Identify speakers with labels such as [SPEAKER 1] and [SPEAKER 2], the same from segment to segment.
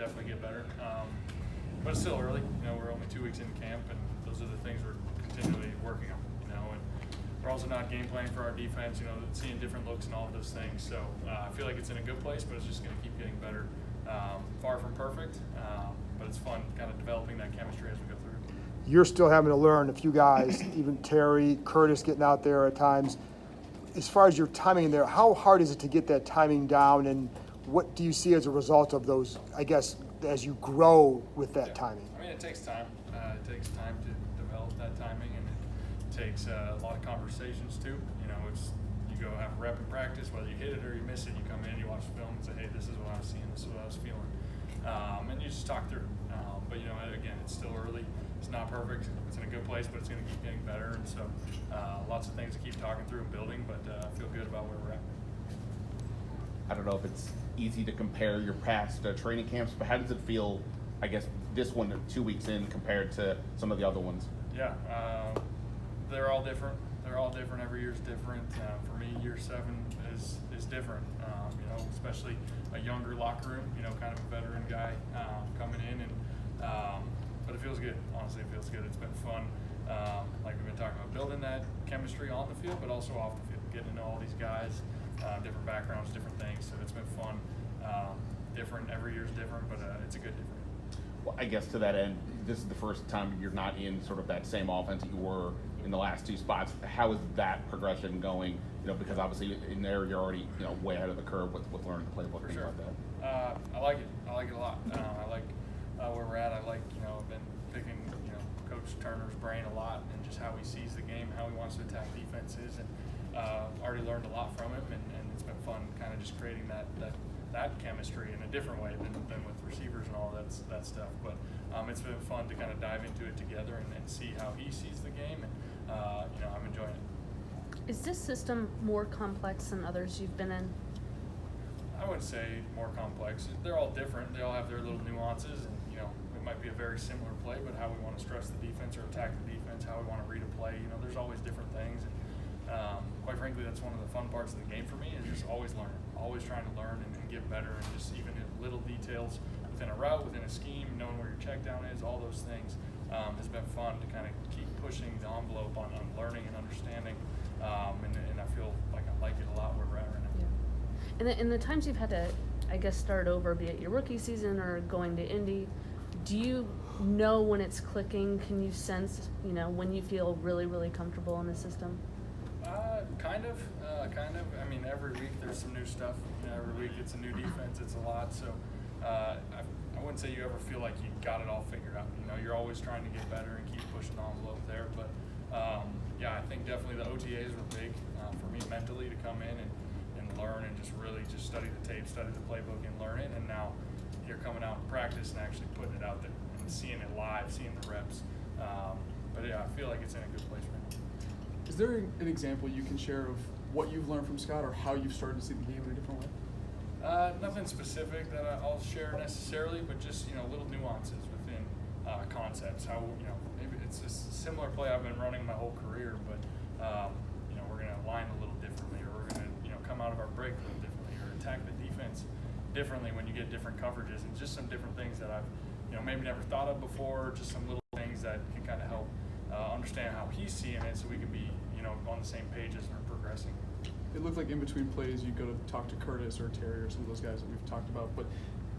[SPEAKER 1] definitely get better. But it's still early. We're only 2 weeks into camp, and those are the things we're continually working on. And we're also not game planning for our defense. Seeing different looks and all of those things. So I feel like it's in a good place, but it's just going to keep getting better. Far from perfect, but it's fun kind of developing that chemistry as we go through.
[SPEAKER 2] You're still having to learn a few guys, even Terry, Curtis getting out there at times. As far as your timing in there, how hard is it to get that timing down, and what do you see as a result of those, I guess, as you grow with that timing?
[SPEAKER 1] I mean, it takes time. It takes time to develop that timing, and it takes a lot of conversations too. You go have a rep in practice, whether you hit it or you miss it, you come in, you watch the film and say, hey, this is what I was seeing, this is what I was feeling. And you just talk through. But again, it's still early. It's not perfect. It's in a good place, but it's going to keep getting better. And so lots of things to keep talking through and building, but I feel good about where we're at.
[SPEAKER 3] I don't know if it's easy to compare your past training camps, but how does it feel, I guess, this one 2 weeks in compared to some of the other ones?
[SPEAKER 1] Yeah, they're all different. They're all different. Every year's different. For me, year 7 is different. Especially a younger locker room. Kind of a veteran guy coming in, and but it feels good. Honestly, it feels good. It's been fun. Like we've been talking about, building that chemistry on the field, but also off the field, getting to know all these guys, different backgrounds, different things. So it's been fun. Different. Every year's different, but it's a good different.
[SPEAKER 3] Well, I guess to that end, this is the first time you're not in sort of that same offense that you were in the last 2 spots. How is that progression going? Because obviously in there you're already way ahead of the curve with learning the playbook and things like that.
[SPEAKER 1] I like it. I like it a lot. I like where we're at. I like I've been picking Coach Turner's brain a lot, and just how he sees the game, how he wants to attack defenses, and already learned a lot from him, and it's been fun kind of just creating that chemistry in a different way than with receivers and all that stuff. But it's been fun to kind of dive into it together and see how he sees the game, and I'm enjoying it.
[SPEAKER 4] Is this system more complex than others you've been in?
[SPEAKER 1] I wouldn't say more complex. They're all different. They all have their little nuances, and it might be a very similar play, but how we want to stress the defense or attack the defense, how we want to read a play, there's always different things. And quite frankly, that's one of the fun parts of the game for me, is just always learning, always trying to learn and get better, and just even in little details within a route, within a scheme, knowing where your check down is, all those things has been fun to kind of keep pushing the envelope on learning and understanding. And I feel like I like it a lot where we're at right now.
[SPEAKER 4] Yeah. And the times you've had to, I guess, start over, be it your rookie season or going to Indy, do you know when it's clicking? Can you sense, when you feel really, really comfortable in the system?
[SPEAKER 1] Kind of. I mean, every week there's some new stuff. Every week it's a new defense. It's a lot. So I wouldn't say you ever feel like you got it all figured out. You're always trying to get better and keep pushing the envelope there. But I think definitely the OTAs were big for me mentally, to come in and learn and just really just study the tape, study the playbook, and learn it. And now you're coming out in practice and actually putting it out there and seeing it live, seeing the reps. But I feel like it's in a good place right now.
[SPEAKER 5] Is there an example you can share of what you've learned from Scott, or how you've started to see the game in a different way?
[SPEAKER 1] Nothing specific that I'll share necessarily, but just little nuances within concepts. How maybe it's a similar play I've been running my whole career, but we're going to line a little differently, or we're going to come out of our break a little differently, or attack the defense differently when you get different coverages, and just some different things that I've maybe never thought of before. Just some little things that can kind of help understand how he's seeing it, so we can be on the same page as we're progressing.
[SPEAKER 5] It looked like in between plays you go to talk to Curtis or Terry or some of those guys that we've talked about, but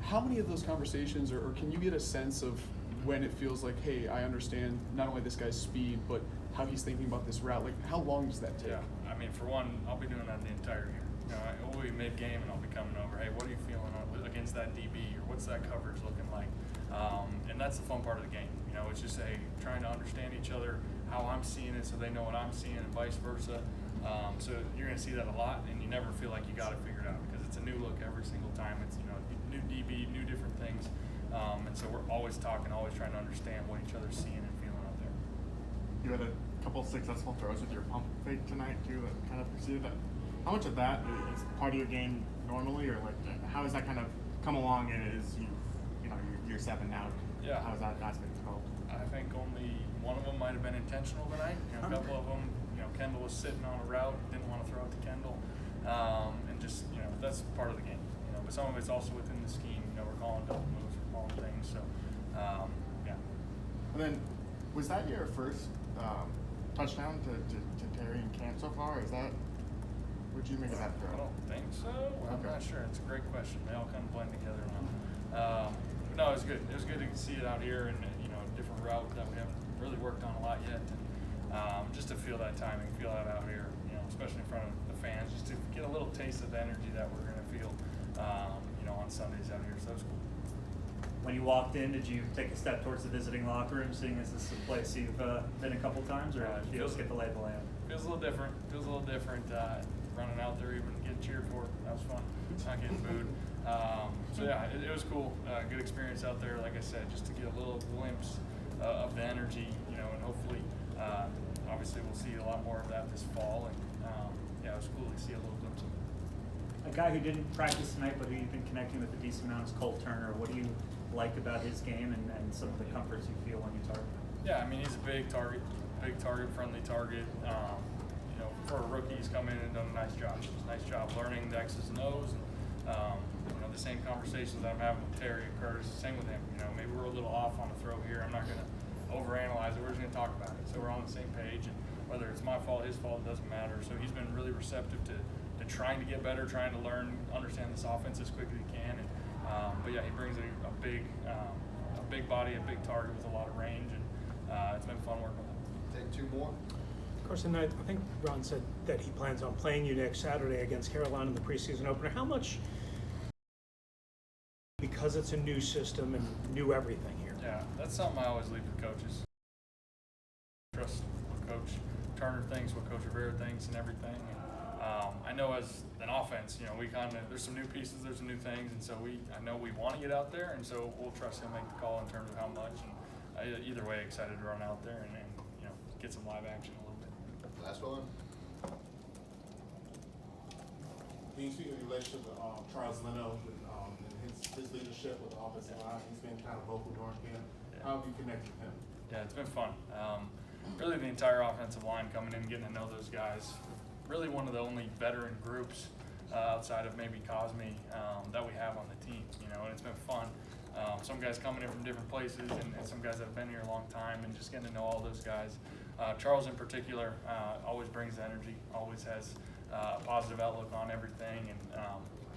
[SPEAKER 5] how many of those conversations, or can you get a sense of when it feels like, hey, I understand not only this guy's speed, but how he's thinking about this route? Like, how long does that take?
[SPEAKER 1] Yeah, I mean, for one, I'll be doing that the entire year. We'll be mid-game and I'll be coming over, hey, what are you feeling against that DB, or what's that coverage looking like? And that's the fun part of the game. It's just trying to understand each other, how I'm seeing it, so they know what I'm seeing, and vice versa. So you're going to see that a lot, and you never feel like you got it figured out, because it's a new look every single time. It's new DB, new different things, and so we're always talking, always trying to understand what each other's seeing and feeling out there.
[SPEAKER 6] You had a couple successful throws with your pump fake tonight too, that kind of preceded that. How much of that is part of your game normally, or how has that kind of come along? And is you're 7 now?
[SPEAKER 1] Yeah.
[SPEAKER 6] How has that aspect developed?
[SPEAKER 1] I think only one of them might have been intentional tonight. A couple of them, Kendall was sitting on a route, didn't want to throw it to Kendall, and just that's part of the game. But some of it's also within the scheme. We're calling double moves, we're calling things. So, yeah.
[SPEAKER 6] And then, was that your first touchdown to Terry in camp so far? Is that, what'd you make of that
[SPEAKER 1] I
[SPEAKER 6] throw?
[SPEAKER 1] don't think so. I'm
[SPEAKER 6] Okay.
[SPEAKER 1] not sure. It's a great question. They all kind of blend together now. But no, it was good. It was good to see it out here and a different route that we haven't really worked on a lot yet. And just to feel that timing, feel that out here, especially in front of the fans, just to get a little taste of the energy that we're going to feel, on Sundays out here. So it was cool.
[SPEAKER 7] When you walked in, did you take a step towards the visiting locker room, seeing as this is a place you've been a couple times, or did you just get the lay of the land?
[SPEAKER 1] Feels a little different. Running out there, even getting cheered for. That was fun. Not getting booed. So yeah, it was cool. Good experience out there. Like I said, just to get a little glimpse of the energy, and hopefully, obviously, we'll see a lot more of that this fall. And yeah, it was cool to see a little glimpse of it.
[SPEAKER 7] A guy who didn't practice tonight, but who you've been connecting with a decent amount, is Cole Turner. What do you like about his game and some of the comforts you feel when you target him?
[SPEAKER 1] Yeah, I mean, he's a big target, friendly target. For a rookie, he's come in and done a nice job. Learning the X's and O's. And, the same conversations that I'm having with Terry and Curtis, same with him. Maybe we're a little off on a throw here. I'm not going to overanalyze it. We're just going to talk about it. So we're on the same page. And whether it's my fault, his fault, it doesn't matter. So he's been really receptive to trying to get better, trying to learn, understand this offense as quick as he can. And, but yeah, he brings a big body, a big target with a lot of range, and it's been fun working with him.
[SPEAKER 8] Take two more.
[SPEAKER 9] Carson, I think Ron said that he plans on playing you next Saturday against Carolina in the preseason opener. How much, because it's a new system and new everything here?
[SPEAKER 1] Yeah, that's something I always leave with coaches. Trust what Coach Turner thinks, what Coach Rivera thinks, and everything. And, I know as an offense, there's some new pieces, there's some new things, and so I know we want to get out there, and so we'll trust him to make the call in terms of how much. And either way, excited to run out there and get some live action a little bit.
[SPEAKER 8] Last one.
[SPEAKER 10] Can you speak of your relationship with Charles Leno and his leadership with the offensive line? He's been kind of vocal during camp.
[SPEAKER 1] Yeah.
[SPEAKER 10] How have you connected with him?
[SPEAKER 1] Yeah, it's been fun. Really, the entire offensive line coming in, getting to know those guys. Really, one of the only veteran groups outside of maybe Cosme that we have on the team. And it's been fun. Some guys coming in from different places, and some guys that have been here a long time, and just getting to know all those guys. Charles in particular always brings energy, always has a positive outlook on everything, and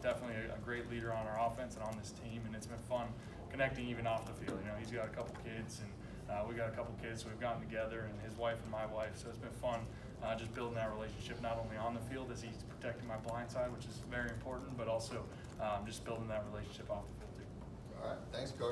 [SPEAKER 1] definitely a great leader on our offense and on this team. And it's been fun connecting even off the field. He's got a couple kids, and we got a couple kids, so we've gotten together, and his wife and my wife. So it's been fun just building that relationship, not only on the field as he's protecting my blind side, which is very important, but also just building that relationship off the field too.
[SPEAKER 8] All right. Thanks, Coach.